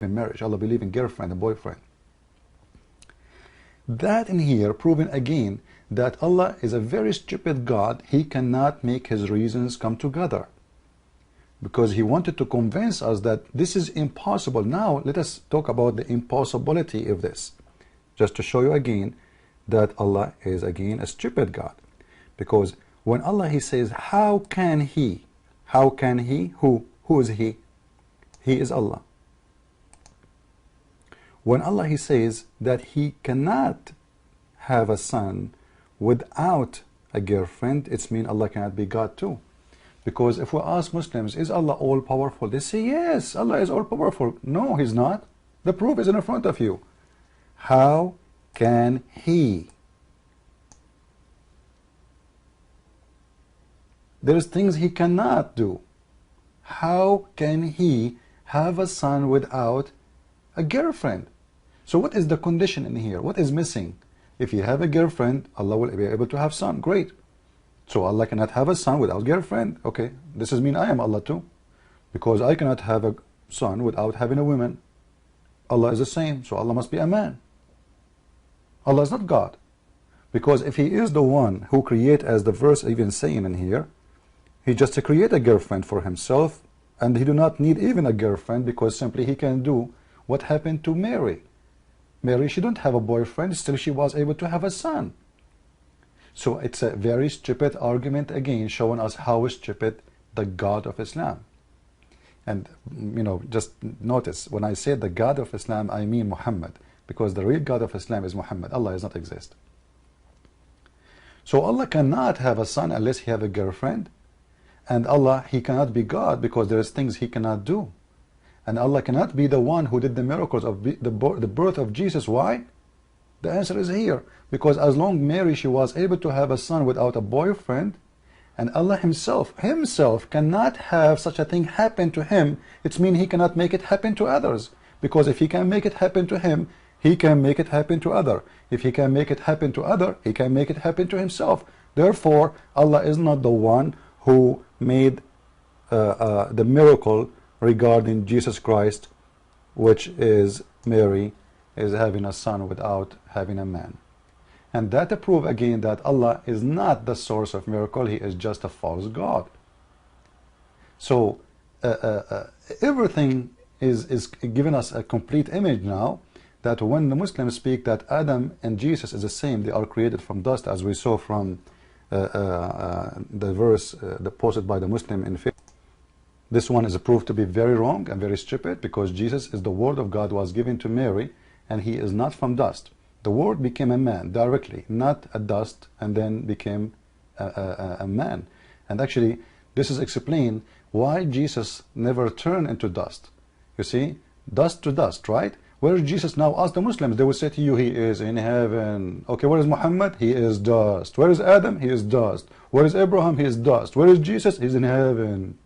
in marriage. Allah believe in girlfriend and boyfriend. That in here proving again that Allah is a very stupid God. He cannot make his reasons come together, because he wanted to convince us that this is impossible. Now let us talk about the impossibility of this, just to show you again that Allah is again a stupid God. Because when Allah he says, how can he, who is he? He is Allah. When Allah he says that he cannot have a son without a girlfriend, it's mean Allah cannot be God too. Because if we ask Muslims, is Allah all powerful? They say yes, Allah is all powerful. No, he's not. The proof is in front of you. How can he? There is things he cannot do. How can he have a son without a girlfriend? So what is the condition in here? What is missing? If you have a girlfriend, Allah will be able to have son. Great. So Allah cannot have a son without girlfriend. Okay, this is mean I am Allah too, because I cannot have a son without having a woman. Allah is the same, so Allah must be a man. Allah is not God, because if he is the one who create, as the verse even saying in here, he just create a girlfriend for himself, and he do not need even a girlfriend, because simply he can do what happened to Mary. Mary, she don't have a boyfriend, still she was able to have a son. So it's a very stupid argument, again showing us how stupid the God of Islam. And you know, just notice when I say the God of Islam, I mean Muhammad, because the real God of Islam is Muhammad. Allah does not exist. So Allah cannot have a son unless he have a girlfriend, and Allah, he cannot be God because there is things he cannot do. And Allah cannot be the one who did the miracles of the birth of Jesus. Why? The answer is here. Because as long Mary, she was able to have a son without a boyfriend, and Allah himself cannot have such a thing happen to him, it means he cannot make it happen to others. Because if he can make it happen to him, he can make it happen to other. If he can make it happen to other, he can make it happen to himself. Therefore, Allah is not the one who made the miracle regarding Jesus Christ, which is Mary is having a son without having a man. And that to prove again that Allah is not the source of miracle, he is just a false God. So everything is giving us a complete image now, that when the Muslims speak that Adam and Jesus is the same, they are created from dust, as we saw from the verse posted by the Muslim in faith. This one is proved to be very wrong and very stupid, because Jesus is the word of God, was given to Mary, and he is not from dust. The word became a man directly, not a dust, and then became a man. And actually this is explained why Jesus never turned into dust. You see, dust to dust, right? Where is Jesus now? Ask the Muslims, they will say to you, he is in heaven. Okay, where is Muhammad? He is dust. Where is Adam? He is dust. Where is Abraham? He is dust. Where is Jesus? He's in heaven.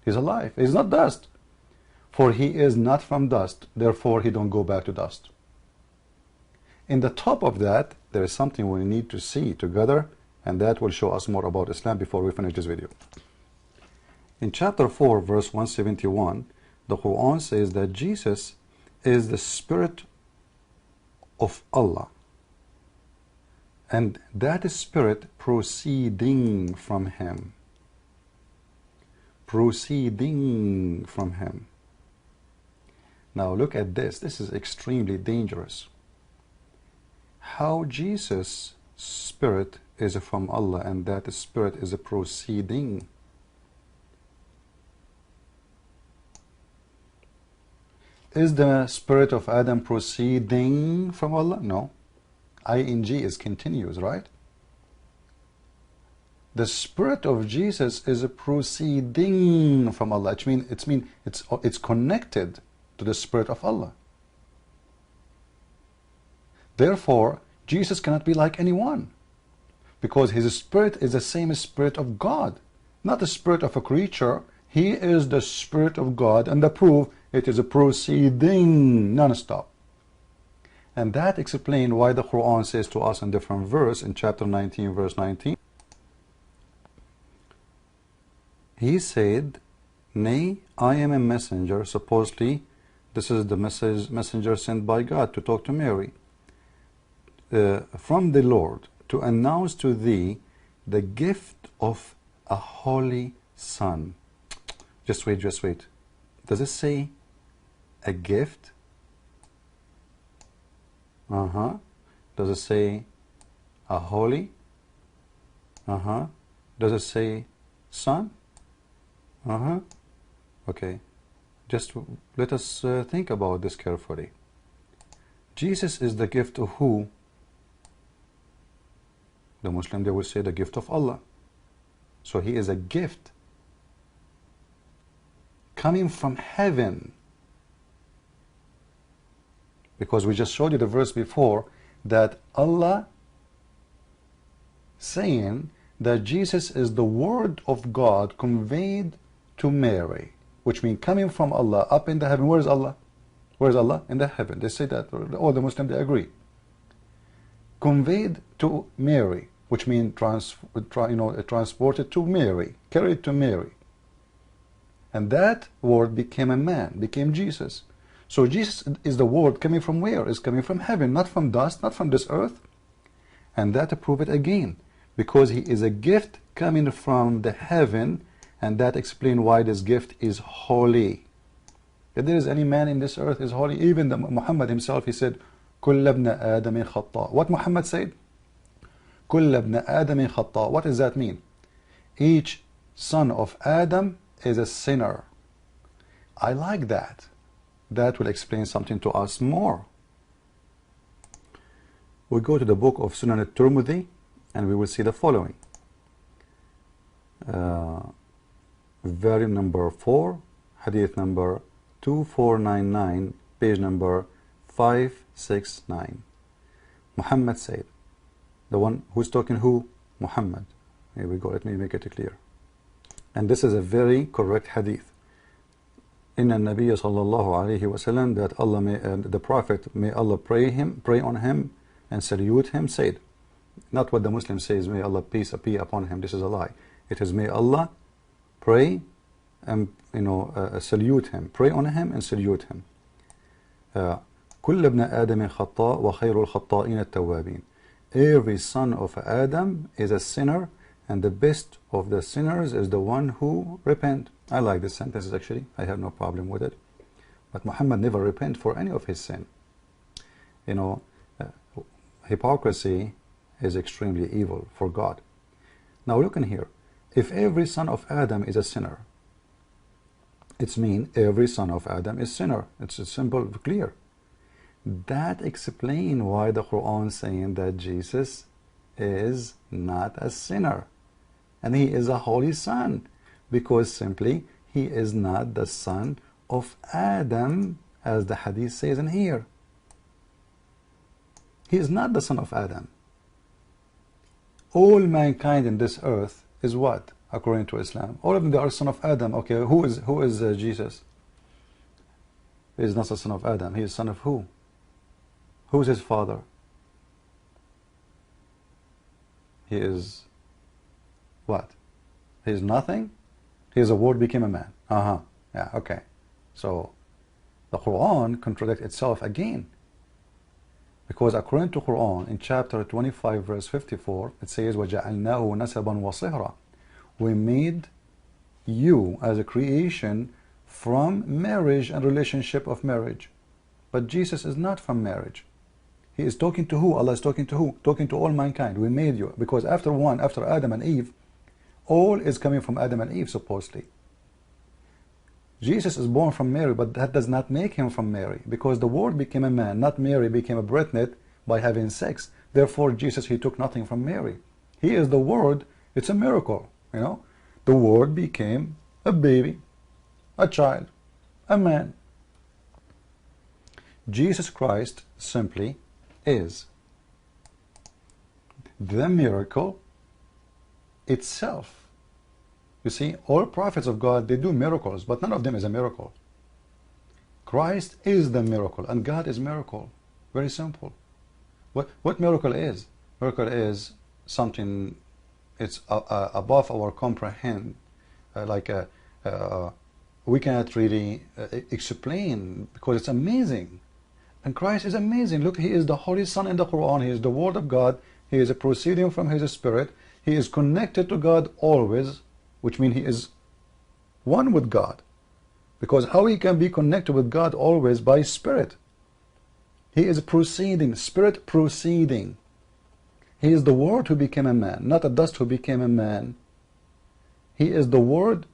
He's alive. He's not dust. For he is not from dust, therefore he don't go back to dust. In the top of that, there is something we need to see together, and that will show us more about Islam before we finish this video. In chapter 4, verse 171, the Quran says that Jesus is the Spirit of Allah, and that Spirit proceeding from him. Proceeding from him. Now look at this. This is extremely dangerous. How Jesus' Spirit is from Allah, and that Spirit is a proceeding. Is the spirit of Adam proceeding from Allah? No. ing is continuous, right? The spirit of Jesus is a proceeding from Allah. It's connected to the spirit of Allah. Therefore, Jesus cannot be like anyone, because his spirit is the same spirit of God, not the spirit of a creature. He is the Spirit of God, and the proof, it is a proceeding non-stop. And that explains why the Quran says to us in different verse, in chapter 19, verse 19, he said, "Nay, I am a messenger," supposedly This is the messenger sent by God to talk to Mary. From the Lord, to announce to thee the gift of a holy son. Just wait, just wait. Does it say a gift? Does it say a holy? Does it say son? Okay. Just let us think about this carefully. Jesus is the gift of who? The Muslim, they will say the gift of Allah. So he is a gift coming from heaven. Because we just showed you the verse before that Allah saying that Jesus is the word of God conveyed to Mary, which means coming from Allah up in the heaven. Where is Allah? Where is Allah? In the heaven. They say that. All the Muslims, they agree. Conveyed to Mary, which means transported to Mary, carried to Mary. And that word became a man, became Jesus. So Jesus is the word coming from where? It's coming from heaven, not from dust, not from this earth. And that prove it again, because he is a gift coming from the heaven, and that explains why this gift is holy. If there is any man in this earth is holy, even Muhammad himself, he said, كل ابن آدم خطاء. What Muhammad said? كل ابن آدم خطاء. What does that mean? Each son of Adam is a sinner. I like that. That will explain something to us more. We go to the book of Sunan al-Tirmidhi, and we will see the following. Volume number 4, hadith number 2499, page number 569. Muhammad said, the one who's talking who? Muhammad. Here we go, let me make it clear. And this is a very correct hadith. Inna Nabiya sallallahu alayhi wa sallam, that Allah may, the Prophet, may Allah pray on him and salute him, said, not what the Muslim says, may Allah peace be upon him. This is a lie. It is may Allah pray and salute him, pray on him and salute him. كل ابن آدم خطاء وخير الخطائين التوابين. Every son of Adam is a sinner, and the best of the sinners is the one who repent. I like this sentence actually. I have no problem with it. But Muhammad never repent for any of his sin. Hypocrisy is extremely evil for God. Now look in here. If every son of Adam is a sinner, it means every son of Adam is sinner. It's simple, clear. That explains why the Quran saying that Jesus is not a sinner and he is a holy son, because simply he is not the son of Adam, as the hadith says in here. He is not the son of Adam. All mankind in this earth is what? According to Islam, all of them, they are son of Adam. Okay, who is Jesus? He is not the son of Adam. He is son of who? Who is his father? He is what? He is nothing? He is a word became a man. Yeah, okay. So the Quran contradicts itself again. Because according to Quran, in chapter 25, verse 54, it says, وَجَعَلْنَاهُ نَسَبًا وَصِهْرًا. We made you as a creation from marriage and relationship of marriage. But Jesus is not from marriage. He is talking to who? Allah is talking to who? Talking to all mankind. We made you. Because after Adam and Eve, all is coming from Adam and Eve, supposedly. Jesus is born from Mary, but that does not make him from Mary, because the Word became a man, not Mary became a breastnut by having sex. Therefore, Jesus, he took nothing from Mary. He is the Word. It's a miracle, The Word became a baby, a child, a man. Jesus Christ simply is the miracle itself. You see, all prophets of God, they do miracles, but none of them is a miracle. Christ is the miracle, and God is miracle. Very simple. What miracle is? Miracle is something, it's above our comprehend, like we cannot really explain, because it's amazing. And Christ is amazing. Look, he is the Holy Son in the Quran. He is the Word of God. He is a proceeding from his Spirit. He is connected to God always, which means he is one with God. Because how he can be connected with God always? By Spirit. He is proceeding, Spirit proceeding. He is the Word who became a man, not a dust who became a man. He is the Word,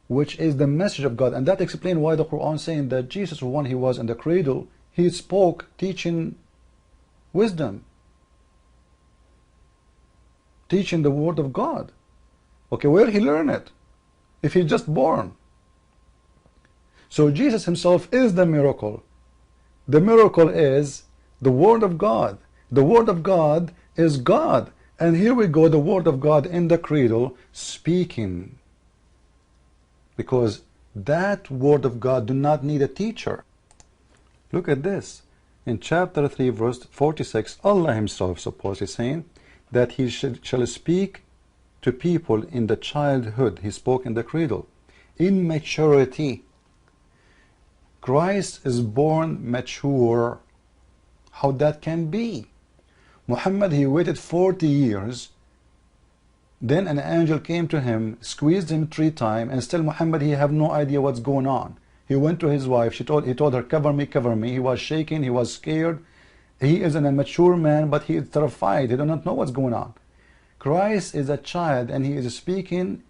which is the message of God. And that explains why the Quran is saying that Jesus, when he was in the cradle, he spoke, teaching wisdom, teaching the Word of God. Okay, where he learned it? If he's just born. So Jesus himself is the miracle. The miracle is the Word of God. The Word of God is God. And here we go, the Word of God in the cradle speaking. Because that Word of God do not need a teacher. Look at this. In chapter 3, verse 46, Allah himself supposedly saying that he shall speak to people in the childhood. He spoke in the cradle. In maturity. Christ is born mature. How that can be? Muhammad, he waited 40 years. Then an angel came to him, squeezed him 3 times, and still Muhammad, he have no idea what's going on. He went to his wife. He told her, cover me, cover me. He was shaking. He was scared. He is an immature man, but he is terrified. He does not know what's going on. Christ is a child, and he is speaking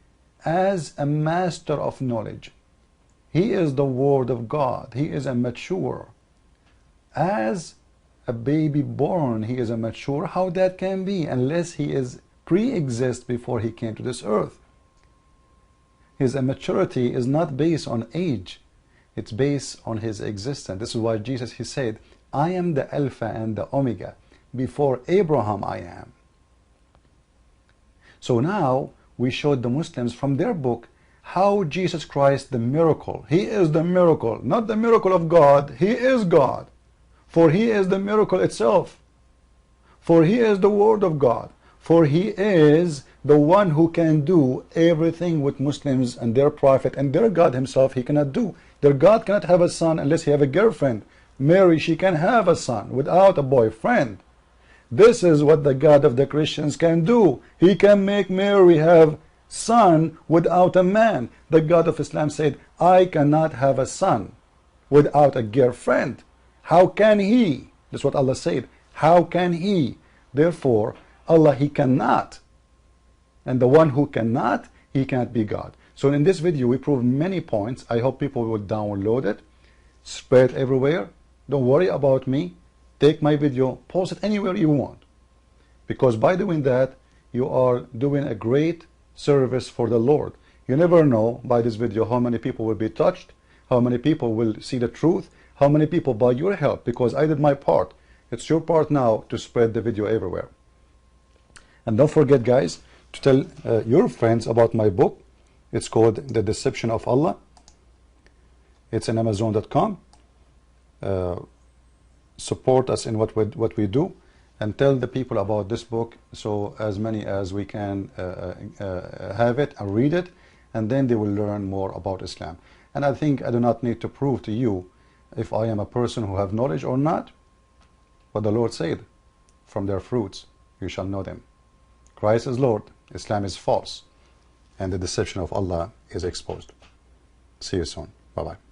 as a master of knowledge. He is the Word of God. He is a mature. As a baby born, he is a mature. How that can be? Unless he is pre-exist before he came to this earth. His immaturity is not based on age. It's based on his existence. This is why Jesus, he said, I am the Alpha and the Omega. Before Abraham I am. So now we showed the Muslims from their book how Jesus Christ, the miracle, he is the miracle, not the miracle of God, he is God. For he is the miracle itself. For he is the Word of God. For he is the one who can do everything with Muslims and their prophet and their God himself he cannot do. Their God cannot have a son unless he have a girlfriend. Mary, she can have a son without a boyfriend. This is what the God of the Christians can do. He can make Mary have son without a man. The God of Islam said, I cannot have a son without a girlfriend. How can he? That's what Allah said. How can he? Therefore, Allah, he cannot. And the one who cannot, he can't be God. So in this video, we prove many points. I hope people will download it, spread it everywhere. Don't worry about me. Take my video, post it anywhere you want. Because by doing that, you are doing a great service for the Lord. You never know by this video how many people will be touched, how many people will see the truth, how many people by your help, because I did my part. It's your part now to spread the video everywhere. And don't forget, guys, to tell your friends about my book. It's called The Deception of Allah. It's on Amazon.com. Support us in what we do, and tell the people about this book, so as many as we can have it and read it, and then they will learn more about Islam. And I think I do not need to prove to you if I am a person who have knowledge or not. But the Lord said, from their fruits you shall know them. Christ is Lord, Islam is false, and the deception of Allah is exposed. See you soon. Bye-bye.